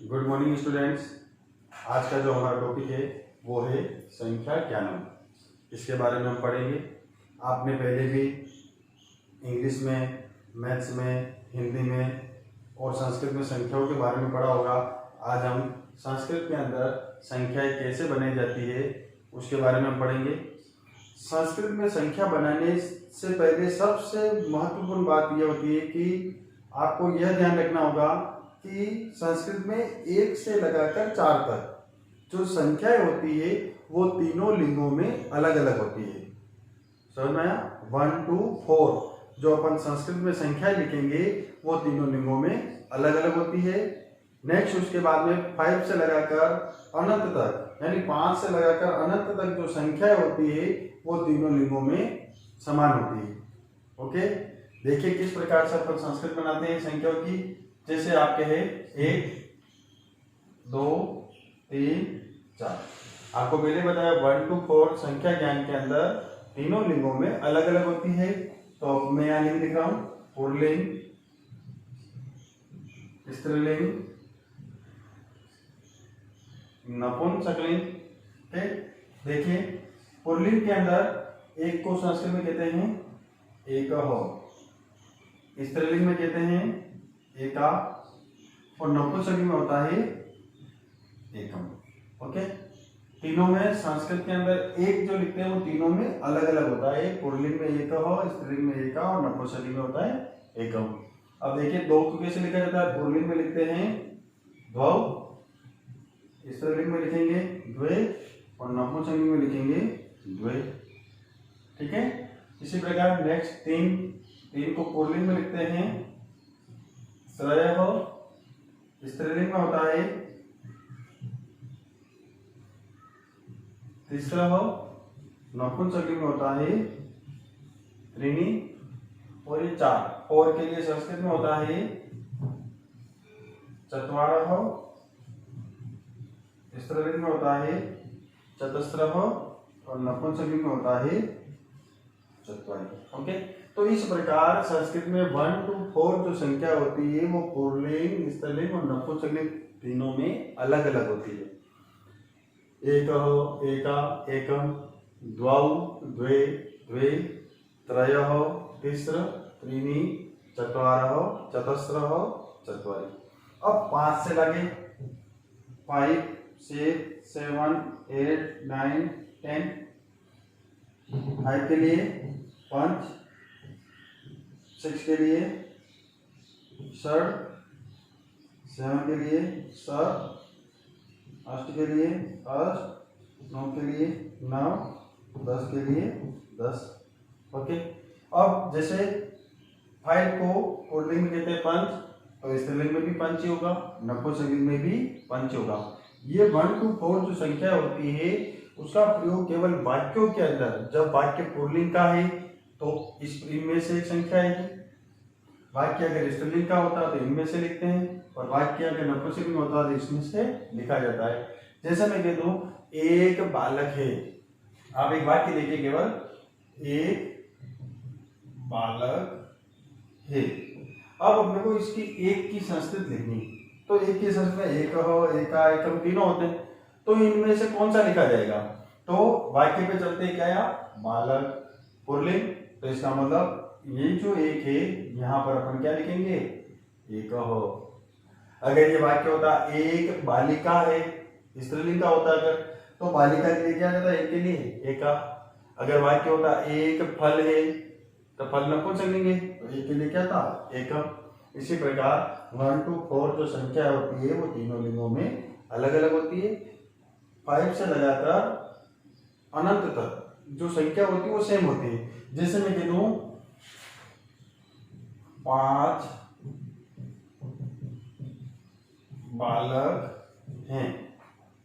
Good morning students. आज का जो हमारा टॉपिक है वो है संख्या ज्ञानम। इसके बारे में हम पढ़ेंगे। आपने पहले भी इंग्लिश में, मैथ्स में, हिंदी में और संस्कृत में संख्याओं के बारे में पढ़ा होगा। आज हम संस्कृत के अंदर संख्याएं कैसे बनाई जाती है उसके बारे में हम पढ़ेंगे। संस्कृत में संख्या बनाने से पहले सबसे महत्वपूर्ण बात यह होती है कि आपको यह ध्यान रखना होगा कि संस्कृत में 1 से लगाकर 4 तक जो संख्याएं होती है वो तीनों लिंगों में अलग अलग होती है। समझ में आया? 1 to 4 जो अपन संस्कृत में संख्याएं लिखेंगे वो तीनों लिंगों में अलग अलग होती है। नेक्स्ट उसके बाद में 5 से लगाकर अनंत तक, यानी 5 से लगाकर अनंत तक जो संख्याएं होती है वो तीनों लिंगों में समान होती है। ओके, देखिए किस प्रकार से अपन संस्कृत बनाते हैं संख्याओं की। जैसे आपके है 1, 2, 3, 4। आपको पहले बताया 1 to 4 संख्या ज्ञान के अंदर तीनों लिंगों में अलग अलग होती है। तो मैं यहाँ लिंग लिख रहा हूं, पुल्लिंग, स्त्रीलिंग, नपुंसकलिंग। देखिए पुल्लिंग के अंदर एक को संस्कृत में कहते हैं एकः, स्त्रीलिंग में कहते हैं एका और नपुंसकलिंग में होता है एकम। ओके, तीनों में संस्कृत के अंदर एक जो लिखते हैं वो तीनों में अलग अलग होता है। पुल्लिंग में एकः, स्त्रीलिंग में एका और नपुंसकलिंग में होता है एकम। अब देखिए 2 को कैसे लिखा जाता है। पुल्लिंग में लिखते हैं द्वौ, स्त्रीलिंग में लिखेंगे द्वे और नपुंसकलिंग में लिखेंगे द्वे। ठीक है, इसी प्रकार नेक्स्ट 3 को पुल्लिंग में लिखते हैं श्रेयः, स्त्रीलिंग में होता है तिस्रः, नपुंसकलिंग में होता है त्रीणि और ये 4 के लिए संस्कृत में होता है चत्वारः, स्त्रीलिंग में होता है चतस्रः और नपुंसकलिंग में होता है चत्वारि। ओके, तो इस प्रकार संस्कृत में 1 to 4 जो संख्या होती है वो पुल्लिंग, स्त्रीलिंग और नपुंसकलिंग तीनों में अलग अलग होती है। एकः, एका, एकम, द्वौ, द्वे, द्वे, त्रयः, तिस्र, त्रीणि, चत्वारः, चतस्रः, चत्वारि। अब 5 से लगे 5, 6, 7, 8, 9, 10। 5 के लिए 5, 6 के लिए षड, 7 के लिए स, 8 के लिए अष्ट, 9 के लिए 9, 10 के लिए 10। ओके, अब जैसे 5 को पुल्लिंग में कहते हैं पंच, तो स्त्रीलिंग में भी पंच ही होगा, नपुंसकलिंग में भी पंच होगा। ये 1 to 4 जो संख्या होती है उसका प्रयोग केवल वाक्यों के अंदर, जब वाक्य पुल्लिंग का है तो इनमें से एक संख्या आएगी। वाक्य अगर स्त्रीलिंग का होता है तो इनमें से लिखते हैं, और वाक्य अगर नपुंसकलिंग में होता है तो इसमें से लिखा जाता है। जैसे मैं कह दूं एक बालक है, आप एक वाक्य देखिए, केवल एक बालक है। अब अपने को इसकी एक की संस्कृत लिखनी, तो एक की संस्कृत में एकः, एका, एकम तीनों होते हैं, तो इनमें से कौन सा लिखा जाएगा। तो वाक्य पे चलते क्या है, बालक पुल्लिंग, तो इसका मतलब ये जो एक है यहाँ पर अपन क्या लिखेंगे, एकः। अगर ये वाक्य होता एक बालिका है, स्त्रीलिंग का होता अगर, तो बालिका के लिए क्या जाता है, एक के लिए एका। अगर वाक्य होता एक फल है तो फल नपुंसकलिंग है, तो एक के लिए क्या था, एकम। इसी प्रकार 1 to 4 जो संख्या होती है वो तीनों लिंगों में अलग अलग होती है। 5 से लगाकर अनंत तक जो संख्या होती है वो सेम होती है। जैसे मैं कह दूं 5 बालक हैं,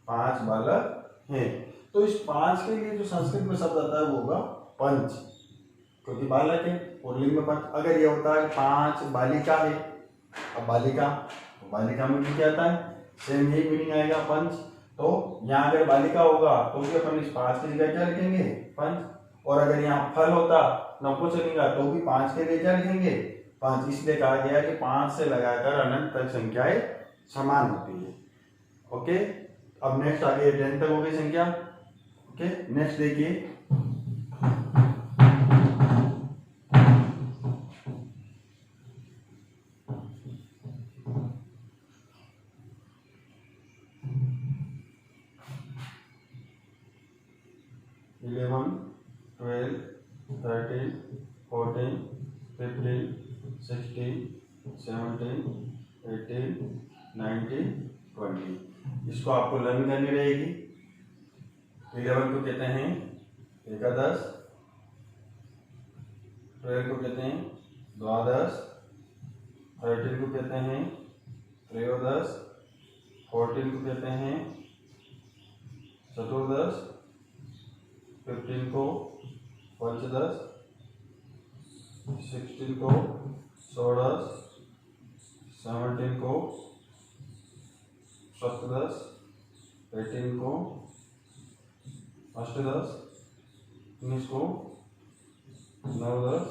5 बालक हैं, तो इस 5 के लिए जो संस्कृत में शब्द आता है वो होगा पंच, क्योंकि बालक है, पुल्लिंग में पंच। अगर ये होता है 5 बालिका है, अब बालिका में भी क्या आता है, सेम ही मीनिंग आएगा पंच। तो यहाँ अगर बालिका होगा तो भी अपन इस 5 की जगह क्या लिखेंगे, पंच। और अगर यहाँ फल होता नपुंसकलिंग का तो भी 5 के लिए क्या लिखेंगे, 5। इसलिए कहा गया कि 5 से लगाकर अनंत तक संख्याएं समान होती है। ओके, अब नेक्स्ट आगे 10 तक हो गई संख्या। ओके, नेक्स्ट देखिए 11, 12, 13, 14, 15, 16, 17, 18, 19, 20। इसको आपको लर्न करनी रहेगी। 11 को कहते हैं एकादश, 12 को कहते हैं द्वादश, 13 को कहते हैं त्रयोदश, 14 को कहते हैं चतुर्दश, 15 को पंचदश, 16 को षोडश, 17 को सप्तदश, 18 को अष्टदश, 19 को नवदश,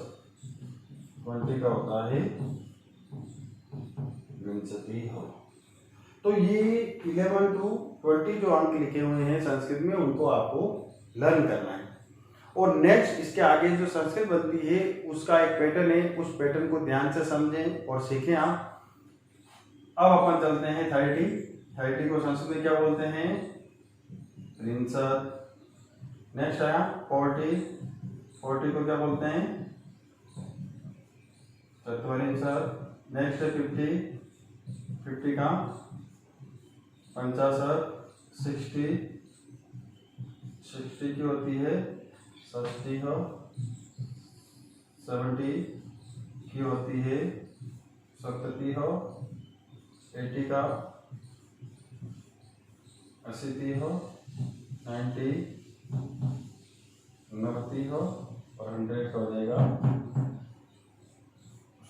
20 का होता है विंशति हो। तो ये 11 to 20 जो अंक लिखे हुए हैं संस्कृत में, उनको आपको लर्न करना है। और नेक्स्ट इसके आगे जो संस्कृत बनती है उसका एक पैटर्न है, उस पैटर्न को ध्यान से समझें और सीखें आप। अब अपन चलते हैं 30 को संस्कृत में क्या बोलते हैं? त्रिंशत। नेक्स्ट आया 40 को क्या बोलते हैं? चत्वारिंशत्। नेक्स्ट है 50 का 50, 60 की होती है 60 हो, 70 की होती है 70 हो, 80 का 80 हो, 90 90 हो और 100 का हो जाएगा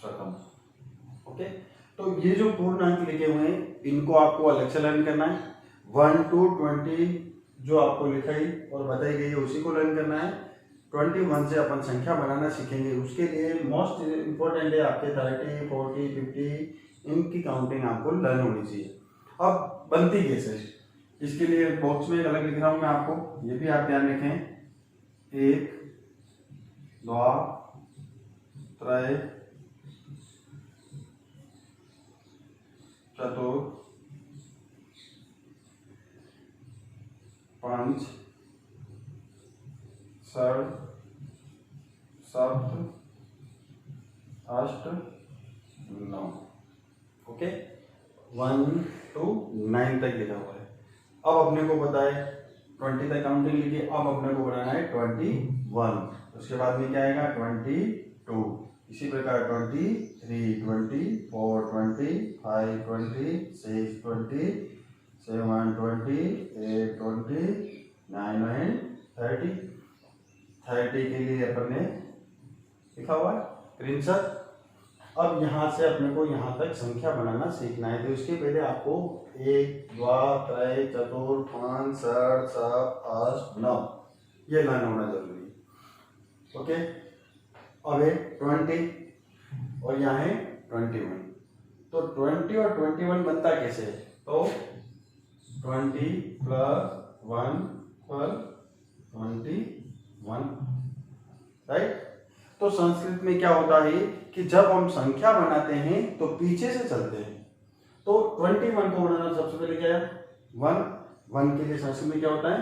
शतम। ओके, तो ये जो पूर्ण अंक लिखे हुए हैं इनको आपको अलग से लर्न करना है। 1 to 20 जो आपको लिखाई और बताई गई है उसी को लर्न करना है। 21 से अपन संख्या बनाना सीखेंगे, उसके लिए मोस्ट इम्पोर्टेंट है आपके 30, 40, 50 इनकी काउंटिंग आपको लर्न होनी चाहिए। अब बनती कैसे, इसके लिए बॉक्स में एक अलग लिख रहा हूँ मैं आपको, ये भी आप ध्यान रखें। 1, 2, 3, 4, 5, 6, 7, 8, 9। ओके, 1 to 9 तक लिखा हुआ है। अब अपने को पता है 20 तक काउंटिंग लिखी, अब अपने को बनाना है 21। उसके बाद में क्या आएगा 22, इसी प्रकार 23, 24, 25, 26, 27, 28, 29 and 30 के लिए अपन ने लिखा हुआ है त्रिंशत। अब यहाँ से अपने को यहाँ तक संख्या बनाना सीखना है, तो इसके पहले आपको 1, 2, 3, 4, 5, 6, 7, 8, 9 ये लर्न होना जरूरी है। ओके, अब है 20 और यहाँ है 21। तो 20 और 21 बनता कैसे है? तो 20 + 1 = 21, राइट। तो संस्कृत में क्या होता है कि जब हम संख्या बनाते हैं तो पीछे से चलते हैं। तो 21 को बनाना सबसे पहले क्या है? 1 के लिए संस्कृत में क्या होता है?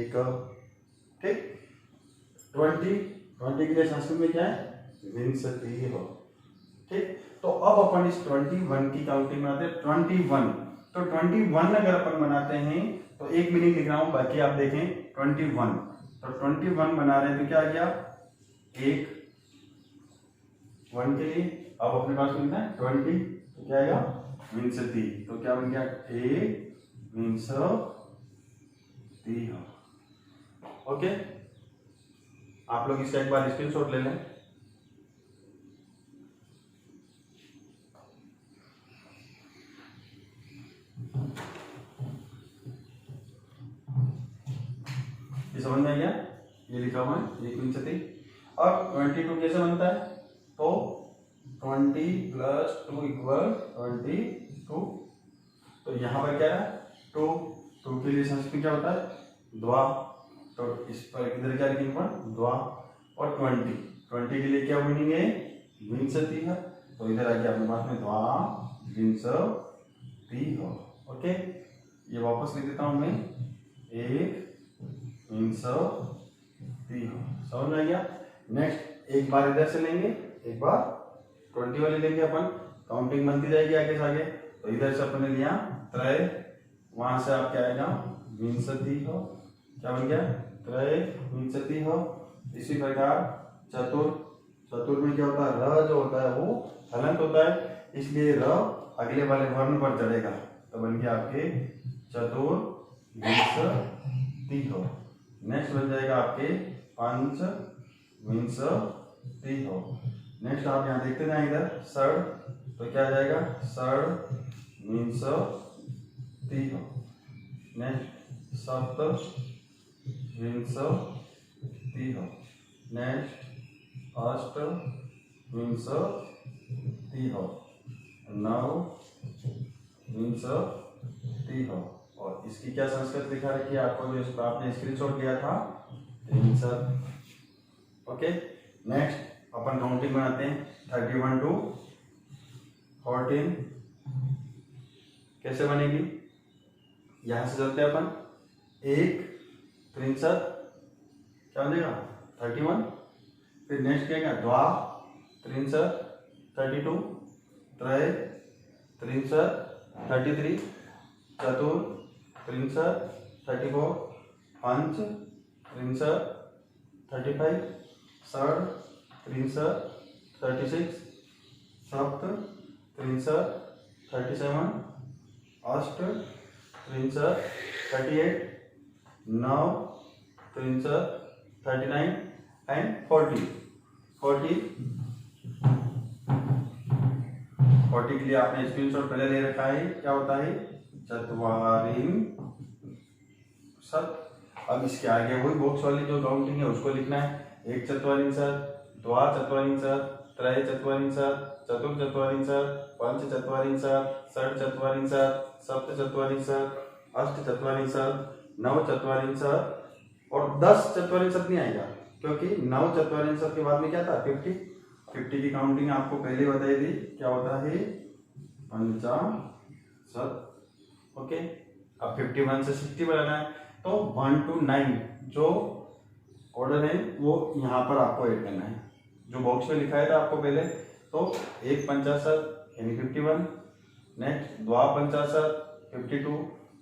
1, ठीक। 20 के लिए संस्कृत में क्या है? विंशति हो, ठीक। तो अब अपन इस 21 की काउंटिंग बनाते हैं। 21, तो 21 अगर अपन बनाते हैं तो एक मीनिंग लिख रहा हूं, बाकी आप देखें 21। तो 21 बना रहे हैं तो क्या आ गया? 1 के लिए अब अपने पास मिलता है 20, तो क्या आएगा? विंशति। तो क्या बन गया? 1 विंशति हो। ओके, आप लोग इसका एक बार स्क्रीनशॉट ले लें। ये समझ में आ गया? ये लिखा हुआ है 1 विंशति। अब 22 कैसे बनता है? तो 20 + 2 = 22। तो यहाँ पर क्या है? टू, टू के लिए संस्कृत क्या होता है द्वा, तो इस पर इधर क्या लिखेंगे अपन द्वा। और 20, 20 के लिए क्या मीनिंग है विंशति है, तो इधर आके अपने पास में द्वा विंशति हो। ओके, ये वापस लिख देता हूं मैं, एक विंशति हो, समझ में आ गया। नेक्स्ट एक बार इधर से लेंगे, एक बार 20 वाली लेंगे अपन, काउंटिंग बनती जाएगी आगे से आगे। तो इधर से अपन ने लिया त्रय, वहां से आप क्या आएगा विंशति हो, क्या बन गया त्रय विंशति हो। इसी प्रकार चतुर, चतुर में क्या होता है र जो होता है वो हलंत होता है, इसलिए र अगले वाले वर्ण पर चढ़ेगा, तो बन गया आपके चतुर विंशति हो। नेक्स्ट बन जाएगा आपके पंच विंशति हो। नेक्स्ट आप यहाँ देखते जाए इधर षड, तो क्या आ जाएगा षड विंशति हो। नेक्स्ट सप्त विंशति हो। नेक्स्ट अष्ट विंशति हो, नव विंशति हो। और इसकी क्या संस्कृत दिखा रखी है आपको, जो आपने स्क्रीनशॉट लिया था विंशति। ओके, नेक्स्ट अपन काउंटिंग बनाते हैं 31 to 14, कैसे बनेगी, यहां से चलते हैं अपन, एक 63 क्या बनेगा 31, फिर नेक्स्ट क्या है द्वा 63 32, त्रय 63 33, चतुर 63 34, पंच 63 35, षड 63 36, सप्त 63 37, अष्ट 63 38, नव 63 39 एंड 40। 40 के लिए आपने स्क्रीनशॉट पहले ले रखा है, क्या होता है चत्वारिंशत्। अब इसके आगे वही बॉक्स वाली जो काउंटिंग है उसको लिखना है, एक चत्वारिंशत्, द्वा चत्वारिंशत्, त्रय चत्वारिंशत्, चतुर चत्वारिंशत्, पंच चत्वारिंशत्, षड चत्वारिंशत्, सप्त चत्वारिंशत्, अष्ट चत्वारिंशत्, नव चत्वारिंशत्। और 10 चत्वारिंशत् नहीं आएगा, क्योंकि 9 चत्वारिंशत् के बाद में क्या था 50 की काउंटिंग आपको पहले बताई थी, क्या होता है पंचाशत्। ओके, अब 51 से 60 बनाना है, तो 1 to 9 जो ऑर्डर है वो यहाँ पर आपको ऐड करना है, जो बॉक्स में लिखा था आपको पहले। तो एक पंचाशत् यानी 51, नेक्स्ट द्वा पंचाशत् 52,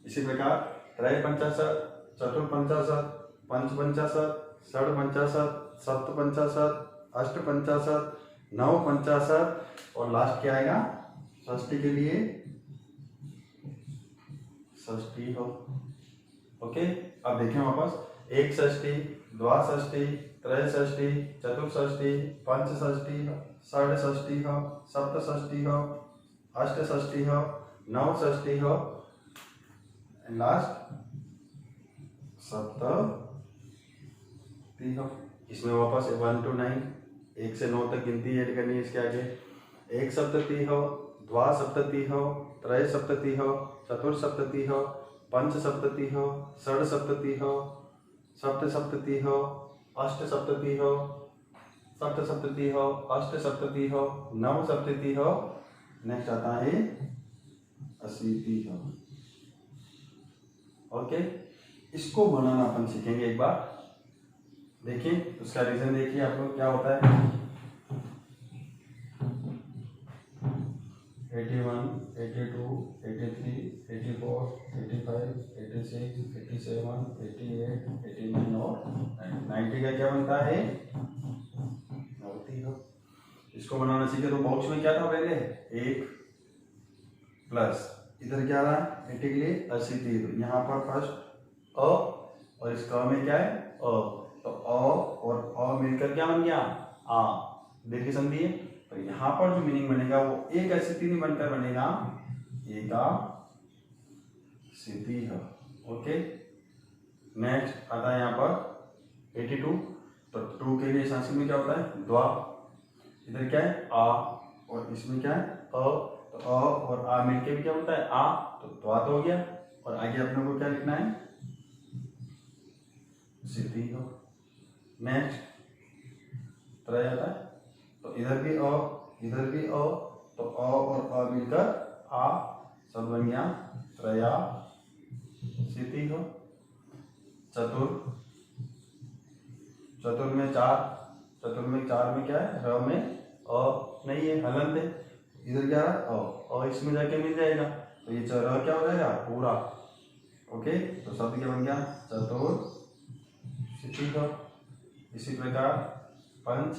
इसी प्रकार त्रय पंचाशत्, चतुर पंचाशत्, पंच पंचाशत्, षड पंचाशत्, सप्त पंचाशत्, अष्ट पंचाशत्, नव पंचाशत्, और लास्ट क्या आएगा षष्ठी के लिए षष्ठी हो। ओके, अब देखें वापस, एक षष्ठी, द्वा षष्ठी, त्रय षष्ठी, चतुर षष्ठी, पंच षष्ठी, षड षष्ठी हो, सप्त षष्ठी हो, अष्ट षष्ठी हो, नव षष्ठी हो, लास्ट सप्तमी हो। इसमें वापस 1 to 9, 1 से 9 तक गिनती ऐड करनी है इसके आगे। एक सप्तती हो, द्वा सप्तती हो, त्रय सप्तती हो, चतुर सप्तती हो, पंच सप्तती हो, षड सप्तती हो, सप्त सप्तती हो, अष्ट सप्तती हो, सप्त सप्तती हो, अष्ट सप्तती हो, नव सप्तती हो, नेक्स्ट आता है अशीति हो। ओके, इसको बनाना अपन सीखेंगे एक बार, देखिए उसका रीजन देखिए आप लोग क्या होता है। 81, 82, 83, 84, 85, 86, 87, 88, 89 और 90 का क्या बनता है 90 हो। इसको बनाना सीखे, तो बॉक्स में क्या था पहले 1 प्लस इधर क्या रहा 80 के लिए 80, यहाँ पर फर्स्ट अ और इस क में क्या है अ, तो अ और अ मिलकर क्या बन गया आ, देखिए संधि है। तो यहाँ पर जो मीनिंग बनेगा वो एक स्थिति नहीं बनकर बनेगा एका स्थिति है। ओके, नेक्स्ट आता है यहाँ पर 82, तो 2 के लिए संस्कृत में क्या होता है द्वा, इधर क्या है आ और इसमें क्या है अ, तो अ और आ मिलके भी क्या होता है आ, तो द्वा तो हो गया। और आगे अपने को क्या लिखना है, सिद्धि हो। नेक्स्ट त्रय आता है, तो इधर भी अ इधर भी अ, तो अ और अ मिलकर आ, सब बन गया त्रया सिद्धि हो। चतुर, चतुर में चार, चतुर में चार में क्या है, र में अ नहीं है, हलंत है, इधर क्या है अ इसमें जाके मिल जाएगा, तो ये र क्या हो जाएगा पूरा। ओके, तो शब्द क्या बन गया, चतुर सिद्धि हो। इसी प्रकार पंच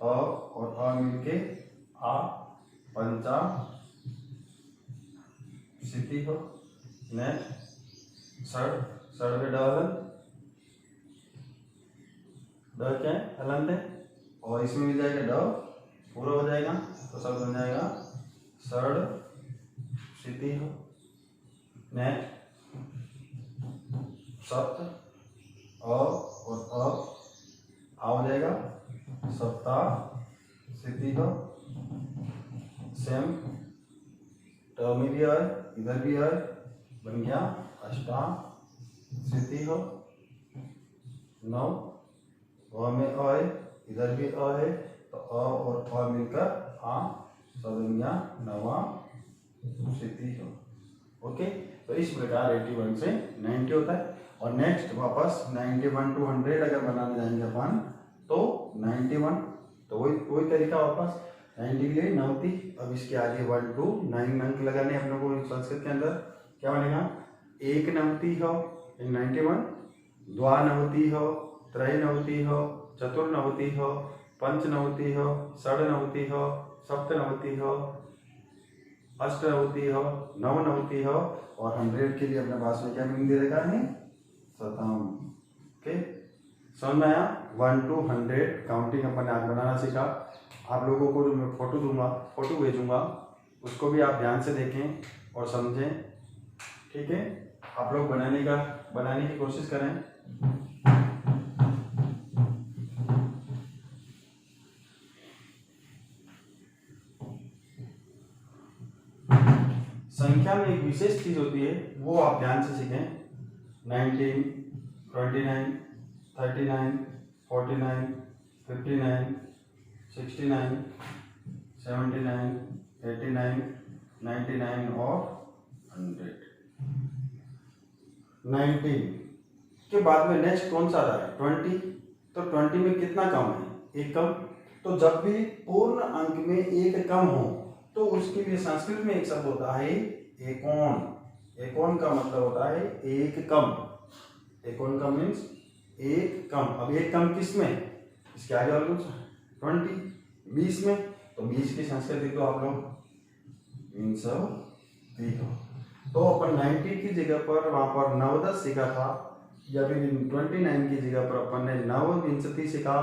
अ और अ मिलके आ, पंचा सिद्धि हो। नेक्स्ट षड, षड में ड क्या है, हलंत है, और इसमें मिल जाएगा ड, पूरा हो जाएगा, तो सब बन जाएगा षड सिद्धि हो। नेक्स्ट सप्त अ और आ हो जाएगा सप्ता सिद्धि हो। सेम ट में भी है, इधर भी है, बन गया अष्टा सिद्धि हो। नौ अ में अ है, इधर भी अ है, तो अ और अ मिलकर आ, सब बन गया नवा सिद्धि हो। ओके, तो इस प्रकार 81 से 90 होता है। और नेक्स्ट वापस 91 to 100 अगर बनाने जाएंगे अपन, तो 91, तो वही तरीका वापस 90 के लिए 90, अब इसके आगे 1 to 9 अंक लगाने अपने को संस्कृत के अंदर। क्या बनेगा, एक नवती हो 91, द्वानवती हो, त्रयनवती हो, चतुर्नवती हो, पंचनवती हो, षडनवती हो, सप्तनवती हो, अष्टनवती हो, नवनवती हो, और 100 के लिए अपने पास में क्या मीनिंग दे रखा है, शतम। ओके, समझ में आया। 1 to 100 काउंटिंग अपन आज बनाना सीखा। आप लोगों को जो मैं फोटो दूंगा, फोटो भेजूंगा, उसको भी आप ध्यान से देखें और समझें, ठीक है। आप लोग बनाने की कोशिश करें। संख्या में एक विशेष चीज होती है, वो आप ध्यान से सीखें। 19, 29, 39, 49, 59, 69, 79, 89, 99 और 100। 19 के बाद में नेक्स्ट कौन सा आ रहा है, 20, तो 20 में कितना कम है, एक कम। तो जब भी पूर्ण अंक में एक कम हो, तो उसके लिए संस्कृत में एक शब्द होता है एकोन। एकोन का मतलब होता है एक कम। एकोन का मीन्स एक कम। अब एक कम किस में, इसके आगे और कुछ 20, 20 में, तो 20 की संस्कृत देखो आप लोग, मीन्स तो अपन 90 की जगह पर वहां पर नवदस सीखा था, या फिर 29 की जगह पर अपन ने नवविंशति सीखा,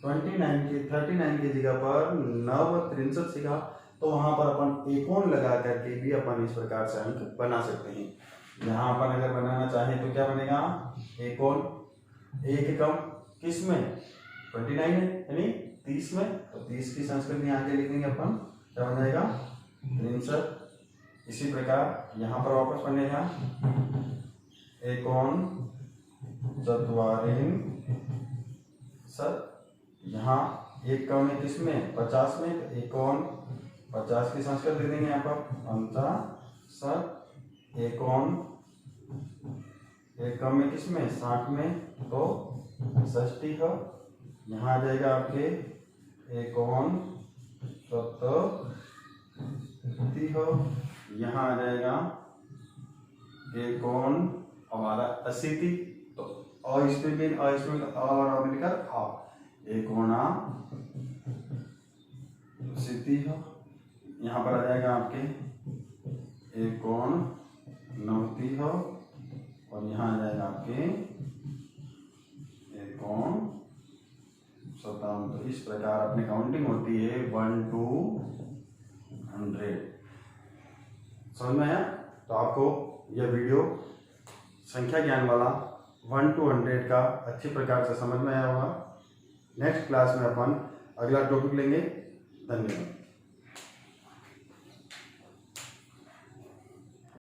39 की जगह पर नवत्रिंशत सीखा, तो वहां पर अपन एकोन लगा करके भी अपन इस प्रकार से अंक बना सकते हैं। यहाँ अपन अगर बनाना चाहें तो क्या बनेगा, एकोन एक कम किस में, 29 है, यानी 30 में, तो 30 की संस्कृत यहाँ के लिखेंगे अपन, क्या बन जाएगा 63। इसी प्रकार यहाँ पर वापस बनेगा एकोन चत्वारिंशत्, यहाँ एक कम है किसमें, 50 में, तो एकोन 50 की संस्कृत दे देंगे यहाँ पर 55। एकोन एक कम में किसमें, 60 में, तो 60 हो। यहाँ आ जाएगा आपके एकोन 70 हो। यहाँ आ जाएगा एकोन हमारा 80, तो इसमें भी और मिलकर एकोना 80 हो। यहाँ पर आ जाएगा आपके एकोन 90 हो, और यहाँ आ जाएगा आपके एकोन 57। तो इस प्रकार अपनी काउंटिंग होती है 1 to 100। समझ में आया। तो आपको यह वीडियो संख्या ज्ञान वाला 1 to 100 का अच्छी प्रकार से समझ में आया होगा। नेक्स्ट क्लास में अपन अगला टॉपिक लेंगे। धन्यवाद।